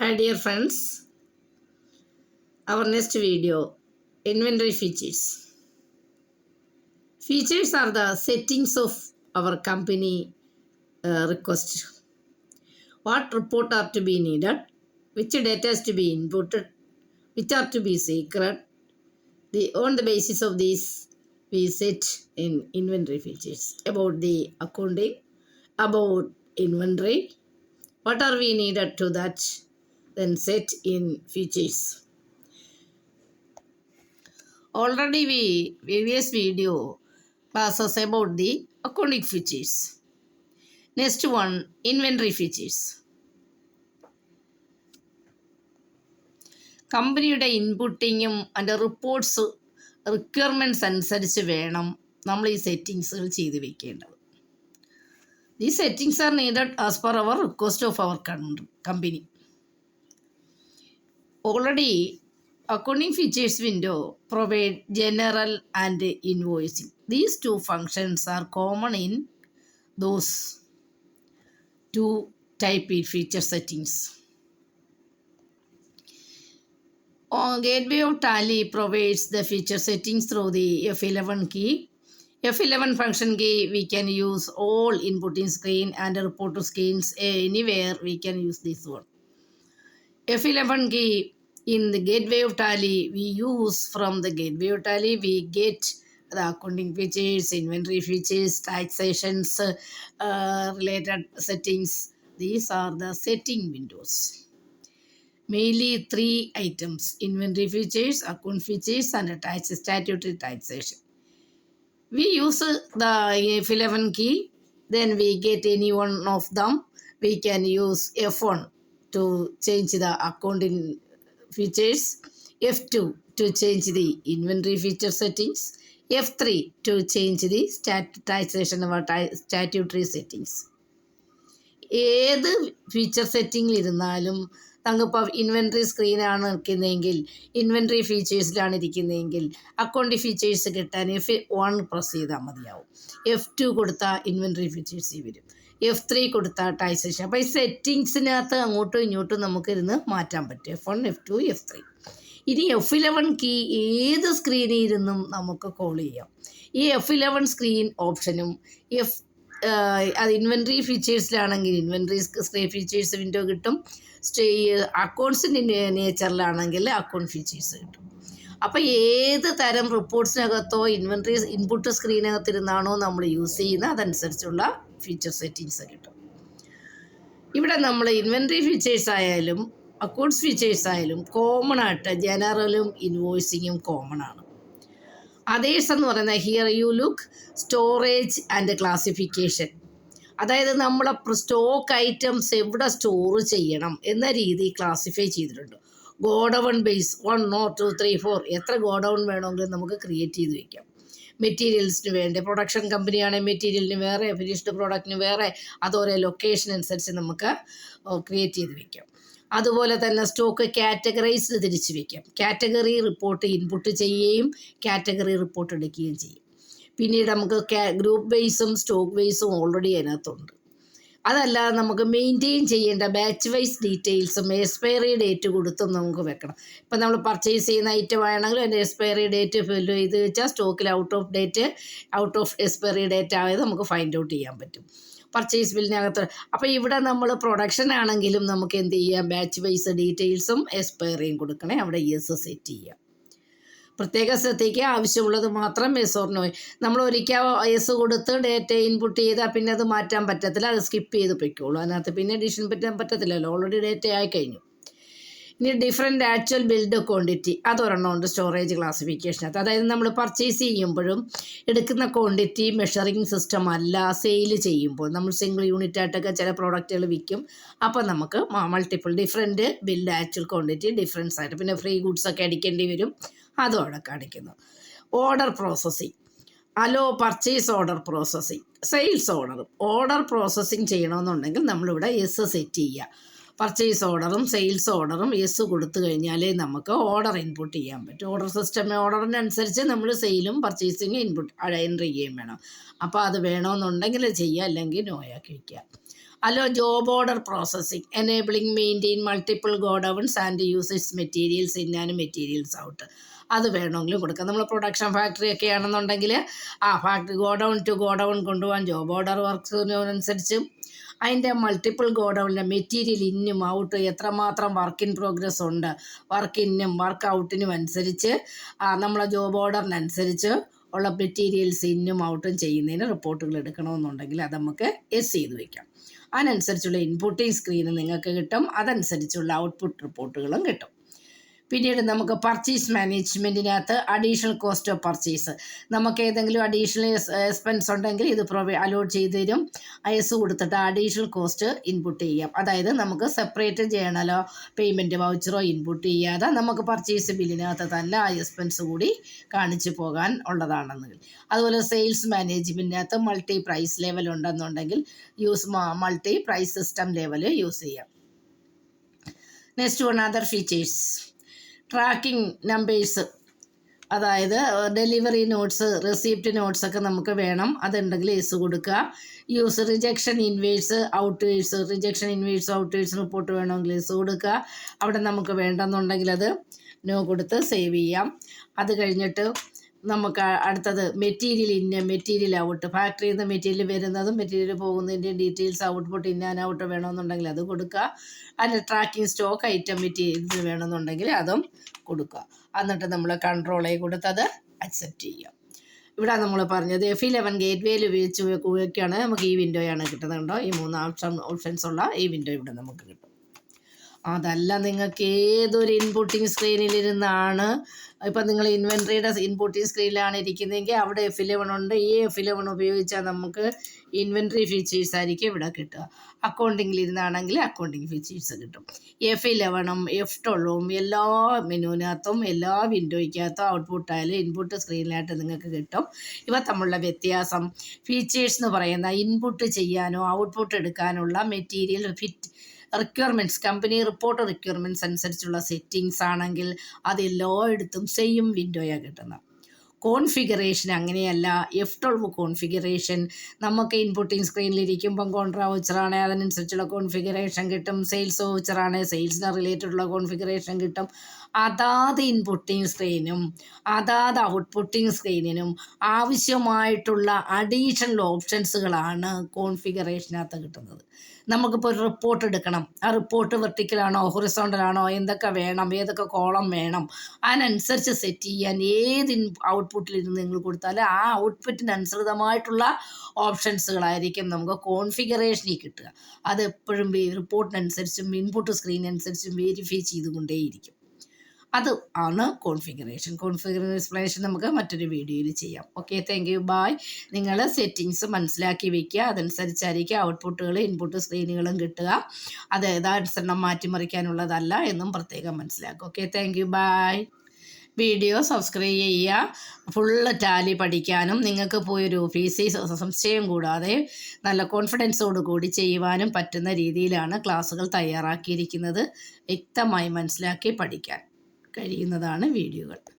Hi dear friends, our next video, inventory features. Features are the settings of our company request. What report are to be needed, which data is to be inputted, which are to be secret. On the basis of this, we set in inventory features about the accounting, about inventory, what are we needed to that, then set in features. Already we previous video classes about the accounting features. Next one, inventory features. കമ്പനിയുടെ ഇൻപുട്ടിങ്ങും അതിൻ്റെ reports requirements അനുസരിച്ച് വേണം നമ്മൾ ഈ സെറ്റിങ്സുകൾ ചെയ്ത് വെക്കേണ്ടത്. ഈ settings are needed as per our request of our company. Already accounting features window provide general and invoicing. These two functions are common in those two type of feature settings. Gateway of Tally provides the feature settings through the F11 key. F11 function key we can use all inputting screen and report screens anywhere we can use this one. F11 key in the gateway of Tally we use from the gateway of Tally we get the accounting features, inventory features, taxations, related settings. These are the setting windows. Mainly three items: inventory features, account features, and statutory taxation. We use the F11 key, then we get any one of them. We can use F1 to change the accounting features, F2 to change the inventory feature settings, F3 to change the taxation or statutory settings. ഏത് feature സെറ്റിങ്ങിൽ ഇരുന്നാലും നമുക്കിപ്പോൾ inventory സ്ക്രീനാണ് ഇരിക്കുന്നതെങ്കിൽ inventory ഫീച്ചേഴ്സിലാണ് ഇരിക്കുന്നതെങ്കിൽ account features കിട്ടാൻ F1 press ചെയ്താൽ മതിയാവും. F2 കൊടുത്താൽ inventory features വരും, F3 കൊടുത്താൽ taxation. അപ്പോൾ ഈ സെറ്റിങ്സിനകത്ത് അങ്ങോട്ടും ഇങ്ങോട്ടും നമുക്കിരുന്ന് മാറ്റാൻ പറ്റും. F1, F2, F3. ഇനി F11 കീ ഏത് സ്ക്രീനിൽ ഇരുന്നും നമുക്ക് കോൾ ചെയ്യാം. ഈ F11 സ്ക്രീൻ ഓപ്ഷനും അത് ഇൻവെൻട്രി ഫീച്ചേഴ്സിലാണെങ്കിൽ ഇൻവെൻട്രി സ്ക്രീൻ ഫീച്ചേഴ്സ് വിൻഡോ കിട്ടും, അക്കൗണ്ട്സിൻ്റെ നേച്ചറിലാണെങ്കിൽ അക്കൗണ്ട് ഫീച്ചേഴ്സ് കിട്ടും. അപ്പോൾ ഏത് തരം റിപ്പോർട്ട്സിനകത്തോ ഇൻവെൻട്രി ഇൻപുട്ട് സ്ക്രീനകത്തിരുന്നാണോ നമ്മൾ യൂസ് ചെയ്യുന്നത് അതനുസരിച്ചുള്ള ഫീച്ചർ സെറ്റിങ്സ് കിട്ടും. ഇവിടെ നമ്മൾ ഇൻവെൻട്രി ഫീച്ചേഴ്സ് ആയാലും അക്കൗണ്ട്സ് ഫീച്ചേഴ്സ് ആയാലും കോമൺ ആയിട്ട് ജനറലും ഇൻവോയ്സിങ്ങും കോമൺ ആണ്. അതേഴ്സ് എന്ന് പറയുന്നത് here you look storage and classification. അതായത് നമ്മളെ സ്റ്റോക്ക് ഐറ്റംസ് എവിടെ സ്റ്റോർ ചെയ്യണം എന്ന രീതി ക്ലാസിഫൈ ചെയ്തിട്ടുണ്ട്. ഗോഡൗൺ ബേസ് 1, 2, 3, 4 എത്ര ഗോഡൗൺ വേണമെങ്കിലും നമുക്ക് ക്രിയേറ്റ് ചെയ്ത് വയ്ക്കാം. മെറ്റീരിയൽസിന് വേണ്ടി പ്രൊഡക്ഷൻ കമ്പനിയാണെങ്കിൽ മെറ്റീരിയലിന് വേറെ, ഫിനിഷ്ഡ് പ്രോഡക്റ്റിന് വേറെ, അതോരോ ലൊക്കേഷൻ അനുസരിച്ച് നമുക്ക് ക്രിയേറ്റ് ചെയ്ത് വയ്ക്കാം. അതുപോലെ തന്നെ സ്റ്റോക്ക് കാറ്റഗറൈസ്ഡ് തിരിച്ച് വയ്ക്കാം. കാറ്റഗറി റിപ്പോർട്ട് ഇൻപുട്ട് ചെയ്യുകയും കാറ്റഗറി റിപ്പോർട്ട് എടുക്കുകയും ചെയ്യും. പിന്നീട് നമുക്ക് ഗ്രൂപ്പ് ബേസും സ്റ്റോക്ക് ബേസും ഓൾറെഡി അതിനകത്തുണ്ട്. അതല്ലാതെ നമുക്ക് മെയിൻറ്റെയിൻ ചെയ്യേണ്ട ബാച്ച് വൈസ് ഡീറ്റെയിൽസും എക്സ്പയറി ഡേറ്റ് കൊടുത്തും നമുക്ക് വെക്കണം. ഇപ്പം നമ്മൾ പർച്ചേസ് ചെയ്യുന്ന ഐറ്റം ആണെങ്കിലും അതിൻ്റെ എക്സ്പയറി ഡേറ്റ് ഫില്ല് ചെയ്ത് വെച്ചാൽ സ്റ്റോക്കിൽ ഔട്ട് ഓഫ് എക്സ്പയറി ഡേറ്റ് ആയത് നമുക്ക് ഫൈൻഡ് ഔട്ട് ചെയ്യാൻ പറ്റും പർച്ചേസ് ബില്ലിനകത്ത്. അപ്പോൾ ഇവിടെ നമ്മൾ പ്രൊഡക്ഷൻ ആണെങ്കിലും നമുക്ക് എന്ത് ചെയ്യാം, ബാച്ച് വൈസ് ഡീറ്റെയിൽസും എക്സ്പയറിയും കൊടുക്കണേ, അവിടെ യെസ് സെറ്റ് ചെയ്യാം. പ്രത്യേക ശ്രദ്ധയ്ക്ക് ആവശ്യമുള്ളത് മാത്രം യെസ് ഓർ നോ. നമ്മൾ ഒരിക്കൽ യെസ് കൊടുത്ത് ഡേറ്റ ഇൻപുട്ട് ചെയ്താൽ പിന്നെ അത് മാറ്റാൻ പറ്റത്തില്ല, അത് സ്കിപ്പ് ചെയ്ത് പൊയ്ക്കോളൂ. അതിനകത്ത് പിന്നെ എഡിഷൻ പറ്റാൻ പറ്റത്തില്ലല്ലോ, ഓൾറെഡി ഡേറ്റ ആയി കഴിഞ്ഞു. ഇനി ഡിഫറെൻറ്റ് ആക്ച്വൽ ബിൽഡ് ക്വാണ്ടിറ്റി അതൊരെണ്ണമുണ്ട് സ്റ്റോറേജ് ക്ലാസിഫിക്കേഷനകത്ത്. അതായത് നമ്മൾ പർച്ചേസ് ചെയ്യുമ്പോഴും എടുക്കുന്ന ക്വാണ്ടിറ്റി മെഷറിങ് സിസ്റ്റം അല്ല, സെയിൽ ചെയ്യുമ്പോൾ നമ്മൾ സിംഗിൾ യൂണിറ്റ് ആയിട്ടൊക്കെ ചില പ്രോഡക്റ്റുകൾ വിൽക്കും. അപ്പോൾ നമുക്ക് different build actual quantity difference ആയിട്ട് പിന്നെ ഫ്രീ ഗുഡ്സൊക്കെ അടിക്കേണ്ടി വരും, അതും അവിടെ കാണിക്കുന്നു. Order processing, hello purchase order processing, sales order processing ചെയ്യണമെന്നുണ്ടെങ്കിൽ നമ്മളിവിടെ എസ് സെറ്റ് ചെയ്യുക. പർച്ചേസ് ഓർഡറും സെയിൽസ് ഓർഡറും യെസ് കൊടുത്തു കഴിഞ്ഞാലേ നമുക്ക് ഓർഡർ ഇൻപുട്ട് ചെയ്യാൻ പറ്റും. ഓർഡർ സിസ്റ്റം ഓർഡറിനനുസരിച്ച് നമ്മൾ സെയിലും പർച്ചേസിങ് ഇൻപുട്ട് എൻട്രി ചെയ്യുകയും വേണം. അപ്പോൾ അത് വേണമെന്നുണ്ടെങ്കിൽ ചെയ്യുക, അല്ലെങ്കിൽ നോയാക്കി വയ്ക്കുക. അല്ലോ job order processing enabling maintain multiple godowns and users materials in and materials out. അത് വേണമെങ്കിലും കൊടുക്കാം. നമ്മൾ പ്രൊഡക്ഷൻ ഫാക്ടറി ഒക്കെ ആണെന്നുണ്ടെങ്കിൽ ആ ഫാക്ടറി ഗോഡൗൺ ടു ഗോഡൗൺ കൊണ്ടുപോകാൻ ജോബ് ഓർഡർ വർക്ക്സിനനുസരിച്ച് അതിൻ്റെ മൾട്ടിപ്പിൾ ഗോഡൗണിലെ മെറ്റീരിയൽ ഇന്നും ഔട്ട് എത്രമാത്രം വർക്ക് ഇൻ പ്രോഗ്രസ് ഉണ്ട്, വർക്ക് ഇന്നും വർക്ക് ഔട്ടിനും അനുസരിച്ച് നമ്മളെ ജോബ് ഓർഡറിനനുസരിച്ച് ഉള്ള മെറ്റീരിയൽസ് ഇന്നും ഔട്ടും ചെയ്യുന്നതിന് റിപ്പോർട്ടുകൾ എടുക്കണമെന്നുണ്ടെങ്കിൽ അത് നമുക്ക് എസ് ചെയ്ത് വയ്ക്കാം. അതിനനുസരിച്ചുള്ള ഇൻപുട്ടിങ് സ്ക്രീന് നിങ്ങൾക്ക് കിട്ടും, അതനുസരിച്ചുള്ള ഔട്ട്പുട്ട് റിപ്പോർട്ടുകളും കിട്ടും. പിന്നീട് നമുക്ക് പർച്ചേസ് മാനേജ്മെൻറ്റിനകത്ത് അഡീഷണൽ കോസ്റ്റ് ഓഫ് പർച്ചേസ്, നമുക്ക് ഏതെങ്കിലും അഡീഷണൽ എക്സ്പെൻസ് ഉണ്ടെങ്കിൽ ഇത് അലോട്ട് ചെയ്ത് തരും. എസ് കൊടുത്തിട്ട് അഡീഷണൽ കോസ്റ്റ് ഇൻപുട്ട് ചെയ്യാം. അതായത് നമുക്ക് സെപ്പറേറ്റ് ചെയ്യണമല്ലോ പേയ്മെൻറ്റ് വൗച്ചറോ ഇൻപുട്ട് ചെയ്യാതെ നമുക്ക് പർച്ചേസ് ബില്ലിനകത്ത് തന്നെ ആ എക്സ്പെൻസ് കൂടി കാണിച്ചു പോകാൻ ഉള്ളതാണെന്നെങ്കിൽ. അതുപോലെ സെയിൽസ് മാനേജ്മെൻറ്റിനകത്ത് മൾട്ടി പ്രൈസ് ലെവൽ ഉണ്ടെന്നുണ്ടെങ്കിൽ multi price system level use ചെയ്യാം. Next one other features tracking numbers, അതായത് ഡെലിവറി നോട്ട്സ് റെസിപ്റ്റ് നോട്ട്സ് ഒക്കെ നമുക്ക് വേണം, അതുണ്ടെങ്കിൽ എസ് കൊടുക്കുക. Use rejection inwards outwards, rejection inwards outwards report വേണമെങ്കിൽ എസ് കൊടുക്കുക. അവിടെ നമുക്ക് വേണ്ടെന്നുണ്ടെങ്കിൽ അത് നോ കൊടുത്ത് സേവ് ചെയ്യാം. അത് കഴിഞ്ഞിട്ട് നമുക്ക് അടുത്തത് മെറ്റീരിയൽ ഇന്ന മെറ്റീരിയൽ ഔട്ട്, ഫാക്ടറിയിൽ നിന്ന് മെറ്റീരിയൽ വരുന്നതും മെറ്റീരിയൽ പോകുന്നതിൻ്റെയും details output in and out വേണമെന്നുണ്ടെങ്കിൽ അത് കൊടുക്കുക. അതിൻ്റെ ട്രാക്കിംഗ് സ്റ്റോക്ക് ഐറ്റം മെറ്റീരിയൽസ് വേണമെന്നുണ്ടെങ്കിൽ അതും കൊടുക്കുക. എന്നിട്ട് നമ്മൾ കൺട്രോളെ കൊടുത്തത് അക്സെപ്റ്റ് ചെയ്യുക. ഇവിടെ നമ്മൾ പറഞ്ഞത് F11 ഗേറ്റ്വേയിൽ ഉപയോഗിച്ച് ഉപയോഗിക്കുകയാണ് നമുക്ക് ഈ വിൻഡോയാണ് കിട്ടുന്നുണ്ടോ, ഈ 3 ഓപ്ഷൻസ് ഉള്ള ഈ വിൻഡോ ഇവിടെ നമുക്ക് കിട്ടും. അതല്ല നിങ്ങൾക്ക് ഏതൊരു ഇൻപുട്ടിങ് സ്ക്രീനിലിരുന്നാണ്, ഇപ്പം നിങ്ങൾ ഇൻവെൻട്രിയുടെ ഇൻപുട്ടിങ് സ്ക്രീനിലാണ് ഇരിക്കുന്നതെങ്കിൽ അവിടെ F11 ഉണ്ട്. ഈ F11 ഉപയോഗിച്ചാൽ നമുക്ക് ഇൻവെൻട്രി ഫീച്ചേഴ്സ് ആയിരിക്കും ഇവിടെ കിട്ടുക. അക്കൗണ്ടിങ്ങിലിരുന്നാണെങ്കിൽ അക്കൗണ്ടിങ് ഫീച്ചേഴ്സ് കിട്ടും. F11ഉം F12ഉം എല്ലാ മെനുവിനകത്തും എല്ലാ വിൻഡോയ്ക്കകത്തും ഔട്ട്പുട്ടായാലും ഇൻപുട്ട് സ്ക്രീനിലായിട്ട് നിങ്ങൾക്ക് കിട്ടും. ഇവ തമ്മിലുള്ള വ്യത്യാസം ഫീച്ചേഴ്സ് എന്ന് പറയുന്ന ഇൻപുട്ട് ചെയ്യാനോ ഔട്ട്പുട്ട് എടുക്കാനുള്ള material requirements, company report requirements അനുസരിച്ചുള്ള സെറ്റിങ്സ് ആണെങ്കിൽ അതെല്ലായിടത്തും സെയിം വിൻഡോയാണ് കിട്ടുന്നത്. കോൺഫിഗറേഷൻ അങ്ങനെയല്ല. F12 കോൺഫിഗറേഷൻ നമുക്ക് ഇൻപുട്ടിങ് സ്ക്രീനിലിരിക്കുമ്പം കോൺട്രാ വൗച്ചറാണ്, അതിനനുസരിച്ചുള്ള കോൺഫിഗറേഷൻ കിട്ടും. സെയിൽസ് വൗച്ചറാണ്, സെയിൽസിന് റിലേറ്റഡുള്ള കോൺഫിഗറേഷൻ കിട്ടും. അതാത് ഇൻപുട്ടിങ് സ്ക്രീനും അതാത് ഔട്ട്പുട്ടിങ് സ്ക്രീനിനും ആവശ്യമായിട്ടുള്ള അഡീഷണൽ ഓപ്ഷൻസുകളാണ് കോൺഫിഗറേഷനകത്ത് കിട്ടുന്നത്. നമുക്കിപ്പോൾ ഒരു റിപ്പോർട്ട് എടുക്കണം, ആ റിപ്പോർട്ട് വെർട്ടിക്കലാണോ ഹൊറിസോണ്ടലാണോ, എന്തൊക്കെ വേണം, ഏതൊക്കെ കോളം വേണം, അതിനനുസരിച്ച് സെറ്റ് ചെയ്യാൻ ഏത് ഔട്ട്പുട്ടിലിരുന്ന് നിങ്ങൾ കൊടുത്താൽ ആ ഔട്ട്പുട്ടിനനുസൃതമായിട്ടുള്ള ഓപ്ഷൻസുകളായിരിക്കും നമുക്ക് കോൺഫിഗറേഷനിൽ കിട്ടുക. അത് എപ്പോഴും റിപ്പോർട്ടിനനുസരിച്ചും ഇൻപുട്ട് സ്ക്രീനനുസരിച്ചും വെരിഫൈ ചെയ്തുകൊണ്ടേയിരിക്കും. അത് ആണ് കോൺഫിഗറേഷൻ. എക്സ്പ്ലനേഷൻ നമുക്ക് മറ്റൊരു വീഡിയോയിൽ ചെയ്യാം. Okay, thank you, bye. നിങ്ങൾ സെറ്റിങ്സ് മനസ്സിലാക്കി വയ്ക്കുക, അതനുസരിച്ചായിരിക്കും ഔട്ട്പുട്ടുകൾ ഇൻപുട്ട് സ്ക്രീനുകളും കിട്ടുക. അത് യഥാനുസരണം മാറ്റിമറിക്കാനുള്ളതല്ല എന്നും പ്രത്യേകം മനസ്സിലാക്കുക. Okay, thank you, bye. Video subscribe ചെയ്യുക. ഫുള്ള് ടാലി പഠിക്കാനും നിങ്ങൾക്ക് പോയൊരു ഓഫീസിൽ സംശയം കൂടാതെ നല്ല കോൺഫിഡൻസോട് കൂടി ചെയ്യുവാനും പറ്റുന്ന രീതിയിലാണ് ക്ലാസ്സുകൾ തയ്യാറാക്കിയിരിക്കുന്നത്. വ്യക്തമായി മനസ്സിലാക്കി പഠിക്കാൻ കഴിയുന്നതാണ് വീഡിയോകൾ.